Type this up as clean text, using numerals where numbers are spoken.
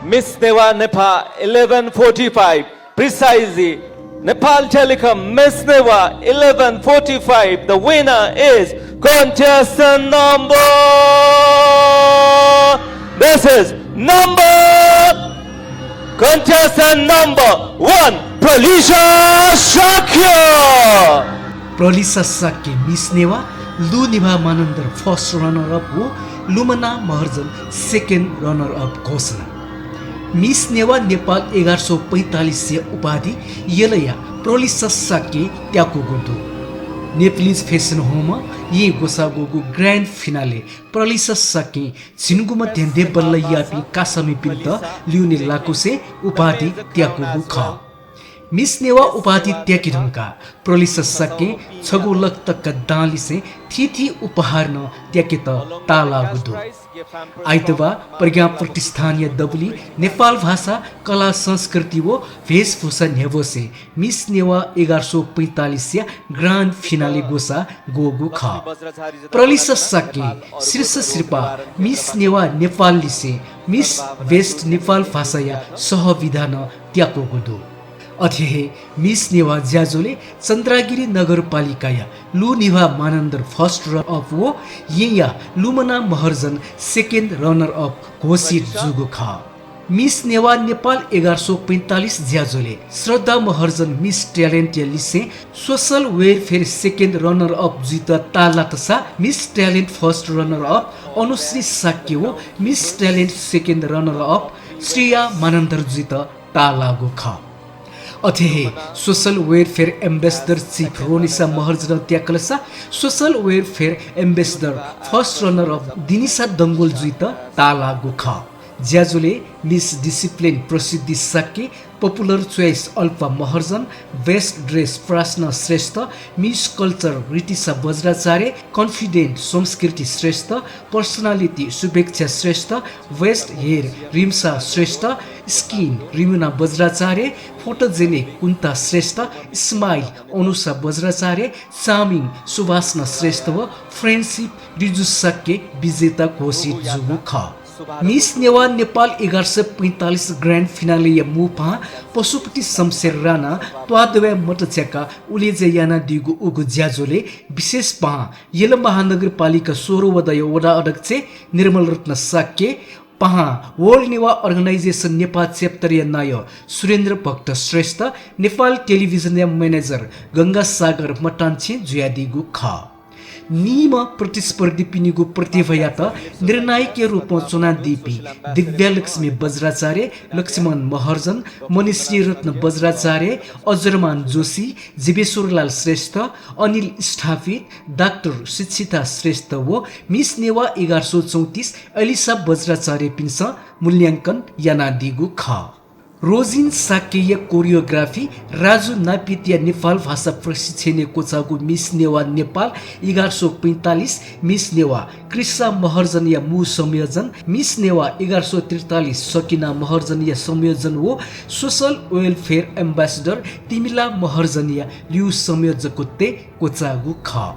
Miss Newa Nepal 11:45 precisely. Nepal Telecom Miss Newa 11:45. The winner is contestant number. This is contestant number 1, Pralisha Shakya. Pralisha Shakya Miss Newa, Luniva Manandar first runner-up हो, Lumana Maharjan second runner-up घोषणा। Miss Newa Nepal 1145 उपाधि यलया प्रलिसा साके त्याको गुदु Nepalese fashion home ये गोसागोगु grand finale प्रलिसा साके छिनगुमा ध्यन्दे बल्लयापि कासमी पिन्त लिउने लाकुसे उपाधि त्याको गुख miss Newa उपाधि त्याकी ढंका प्रलिसा साके छगु लक्तक दालिसे थी उपहार न त्याके त ताला गुदु आइतबा प्रज्ञा प्रतिष्ठानीय दबली नेपाल भाषा कला संस्कृति वो वेशभूषा नेवोसे मिस नेवा 1145 ग्रान्ड फिनाले गोसा गोगु ख प्रलिसा साके शीर्ष शिल्पा मिस नेवा नेपाल लिसे मिस वेस्ट नेपाल भाषाया सहविधान त्याको गुदु अथेहे मिस नेवा ज्याजोले चन्द्रागिरी नगरपालिकाया Luniva Manandhar first runner up वो या Lumana Maharjan second runner up घोषित जुगु ख मिस नेवा नेपाल 1145 ज्याजोले श्रद्धा महर्जन मिस ट्यालेन्ट लिसे social welfare second runner up जित ताला तसा miss talent first runner up Anushree Shakya वो miss talent second runner up Shreya Manandhar जित तालागु ख अथेहे social welfare ambassador chief Ronisa Maharjan त्याकलसा social welfare ambassador first runner up Dinisa Dangol जुइत तालागु ख ज्याजुले मिस डिसिप्लिन प्रसिद्धि साके popular choice Alpa Maharjan best dress Prashna Shrestha miss culture Ritisa Bajracharya confident Sanskriti Shrestha personality Shubhechchha Shrestha best hair Rimsa Shrestha skin Rimuna Bajracharya photogenic Kunta Shrestha smile Anusha Bajracharya charming Subhashana Shrestha व फ्रेन्डसिप रिजु साके विजेता घोषित जुगु ख miss Newa Nepal 1145 grand finale मुपा पशुपति शमशेर राणा त्वादवे मटच्याका उलेजे याना दिगु उगु ज्याजोले विशेष पहा यल महानगरपालिका 16 वडा वडा अध्यक्ष निर्मल रत्न साक्य पहा world Newa organisation Nepal chapter नाय सुरेन्द्र भक्त श्रेष्ठ नेपाल टेलिभिजन म्यानेजर गंगा सागर मटान्छे जुयादिगु ख निम प्रतिस्पर्धी पिनिगु प्रतिभयात निर्णायक रूपमा चुनाव दिपी दिव्यालक्ष्मी बज्राचार्य लक्ष्मण महर्जन मनिश्री रत्न बज्राचार्य अजरमान जोशी जीवेश्वरलाल श्रेष्ठ अनिल स्थापित डाक्टर शिक्षिता श्रेष्ठ वो मिस नेवा 1134 अलिसा बज्राचार्य पिन्स मूल्याङ्कन याना दिगु ख रोजिन साकेय कोरियोग्राफी राजु नापितिया नेपाल भाषा प्रशिक्षण कोचागु मिस नेवा नेपाल 1145 मिस नेवा कृष्णा महर्जनिया मु संयोजन मिस नेवा 1143 सकिना महर्जनिया संयोजन वो सोशल वेलफेयर एम्बेसडर तिमिला महर्जनिया लिउ संयोजक कोचागु ख